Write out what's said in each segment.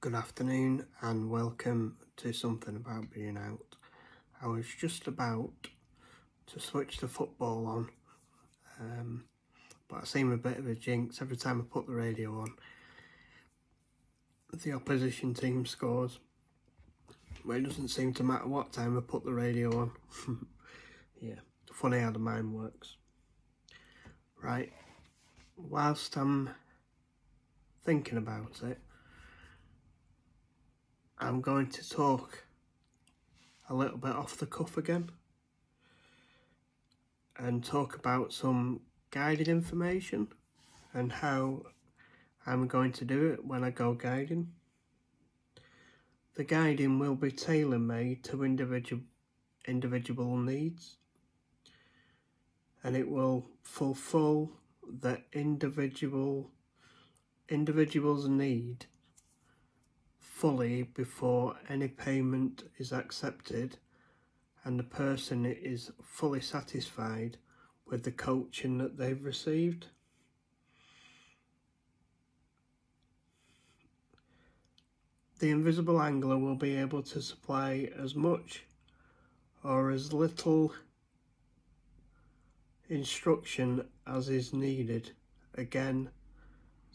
Good afternoon and welcome to Something About Being Out. I was just about to switch the football on, but I seem a bit of a jinx. Every time I put the radio on, the opposition team scores. But it doesn't seem to matter what time I put the radio on. Yeah, funny how the mind works. Right, whilst I'm thinking about it, I'm going to talk a little bit off the cuff again and talk about some guided information and how I'm going to do it when I go guiding. The guiding will be tailor-made to individual needs, and it will fulfill the individual's need fully before any payment is accepted and the person is fully satisfied with the coaching that they've received. The invisible angler will be able to supply as much or as little instruction as is needed, again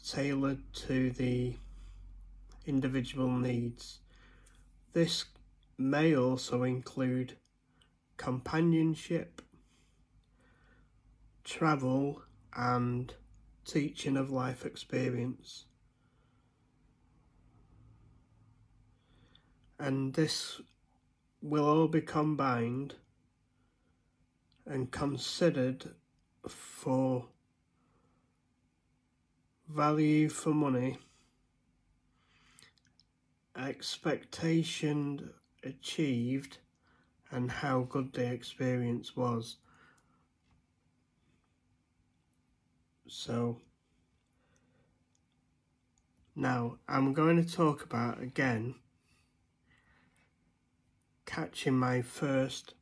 tailored to the individual needs. This may also include companionship, travel and teaching of life experience. And this will all be combined and considered for value for money, expectation achieved, and how good the experience was. So now I'm going to talk about again catching my first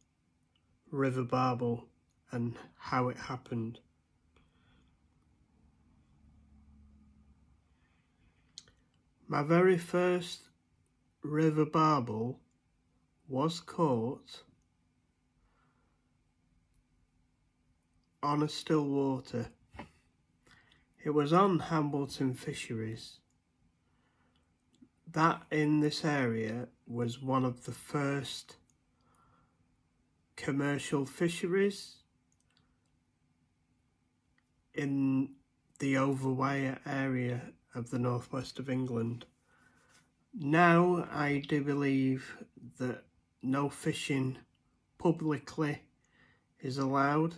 river barbel and how it happened. My very first river barbel was caught on a still water. It was on Hambleton Fisheries. That in this area was one of the first commercial fisheries in the Overwire area of the northwest of England. Now I do believe that no fishing publicly is allowed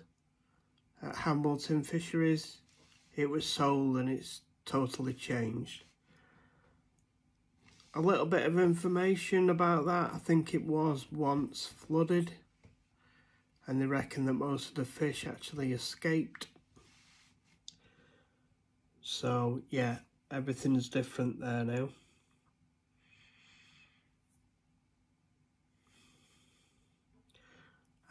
at Hambleton Fisheries. It was sold and it's totally changed. A little bit of information about that. I think it was once flooded and they reckon that most of the fish actually escaped. So yeah, everything's different there now.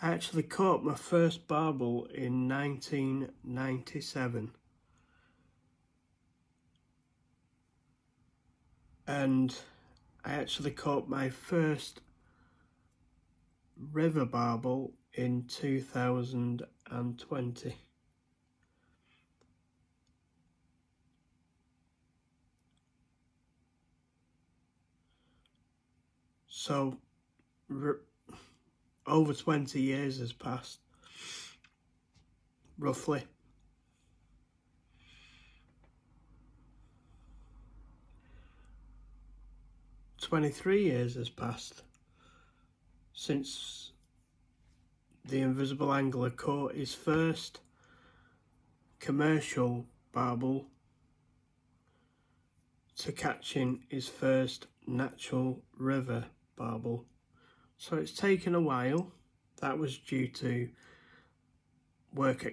I actually caught my first barbel in 1997. And I actually caught my first river barbel in 2020. So over 20 years has passed, roughly. "23 years has passed since the invisible angler caught his first commercial barbel to catching his first natural river barbel. So it's taken a while. That was due to work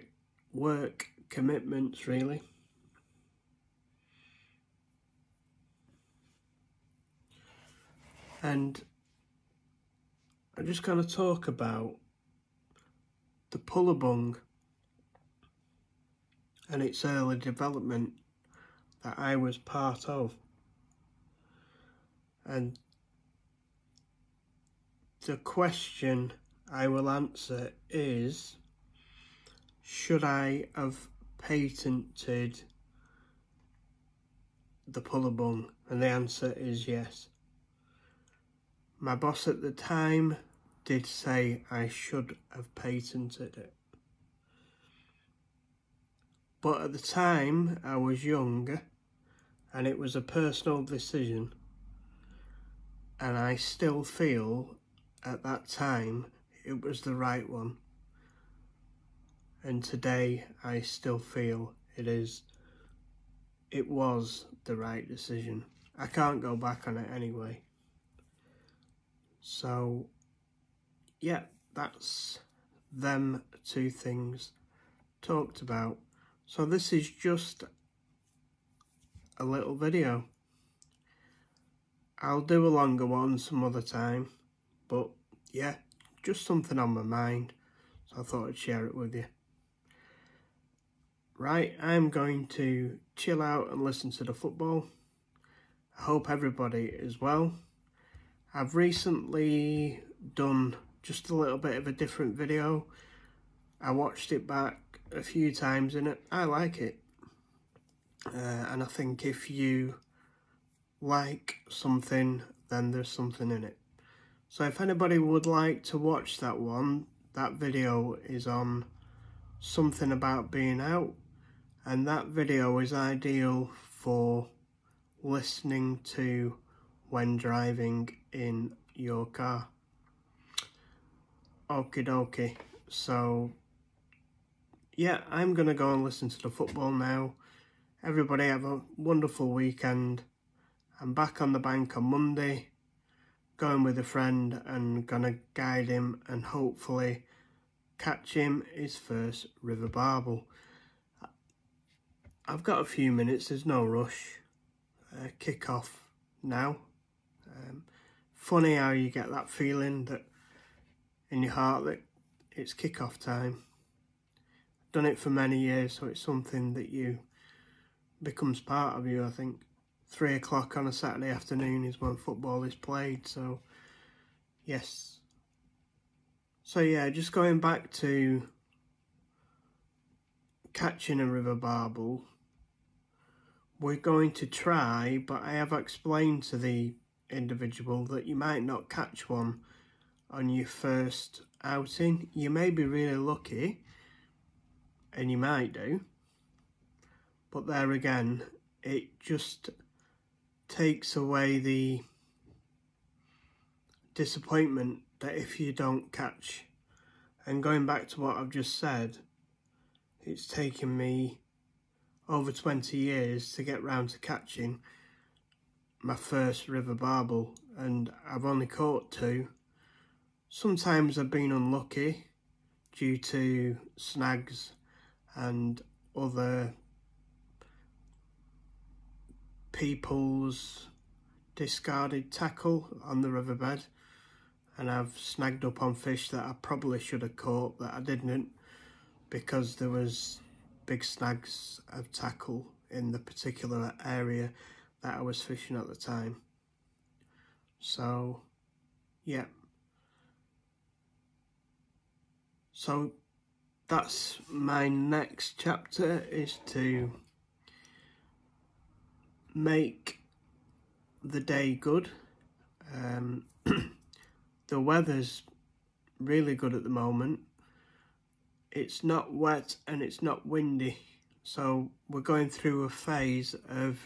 commitments, really. And I'm just going to talk about the bung and its early development that I was part of. And the question I will answer is, should I have patented the puller bung? And the answer is yes. My boss at the time did say I should have patented it. But at the time I was younger and it was a personal decision, and I still feel at that time it was the right one. And today I still feel it was the right decision. I can't go back on it anyway. So yeah, that's them two things talked about. So this is just a little video. I'll do a longer one some other time, but yeah, just something on my mind, so I thought I'd share it with you. Right, I'm going to chill out and listen to the football. I hope everybody is well. I've recently done just a little bit of a different video. I watched it back a few times and I like it. And I think if you like something, then there's something in it. So if anybody would like to watch that one, that video is on something about being out, and that video is ideal for listening to when driving in your car. Okie dokie. So yeah, I'm gonna go and listen to the football now. Everybody have a wonderful weekend. I'm back on the bank on Monday, going with a friend and gonna guide him and hopefully catch him his first river barbel. I've got a few minutes, there's no rush. Kick off now. Funny how you get that feeling that in your heart that it's kick-off time. Done it for many years, so it's something that becomes part of you, I think. 3 o'clock on a Saturday afternoon is when football is played, so yes. So yeah, just going back to catching a river barbel, we're going to try, but I have explained to the individual that you might not catch one on your first outing. You may be really lucky, and you might do, but there again, it just takes away the disappointment that if you don't catch. And going back to what I've just said, it's taken me over 20 years to get round to catching my first river barbel, and I've only caught 2. Sometimes I've been unlucky due to snags and other people's discarded tackle on the riverbed, and I've snagged up on fish that I probably should have caught that I didn't, because there was big snags of tackle in the particular area that I was fishing at the time. So yeah, so that's my next chapter, is to make the day good. The weather's really good at the moment. It's not wet and it's not windy, so we're going through a phase of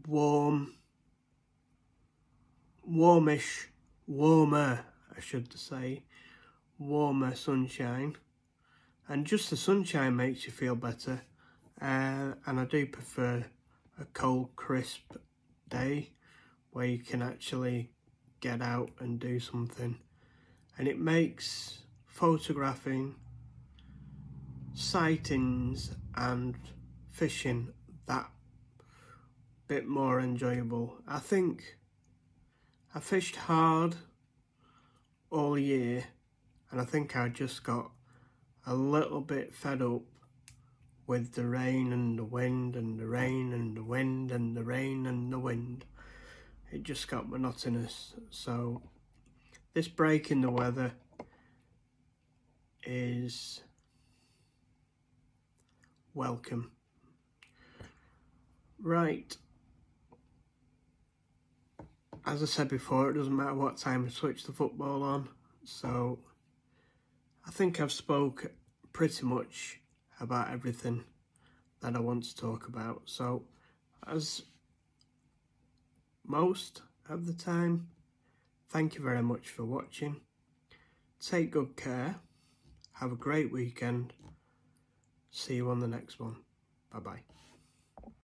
warmer, I should say, warmer sunshine, and just the sunshine makes you feel better, and I do prefer a cold, crisp day where you can actually get out and do something, and it makes photographing, sightings and fishing that bit more enjoyable. I think I fished hard all year, and I think I just got a little bit fed up with the rain and the wind and the rain and the wind and the rain and the wind. it just got monotonous. So this break in the weather is welcome. Right, as I said before, it doesn't matter what time I switch the football on, so I think I've spoke pretty much about everything that I want to talk about. So as most of the time, thank you very much for watching. Take good care. Have a great weekend. See you on the next one. Bye bye.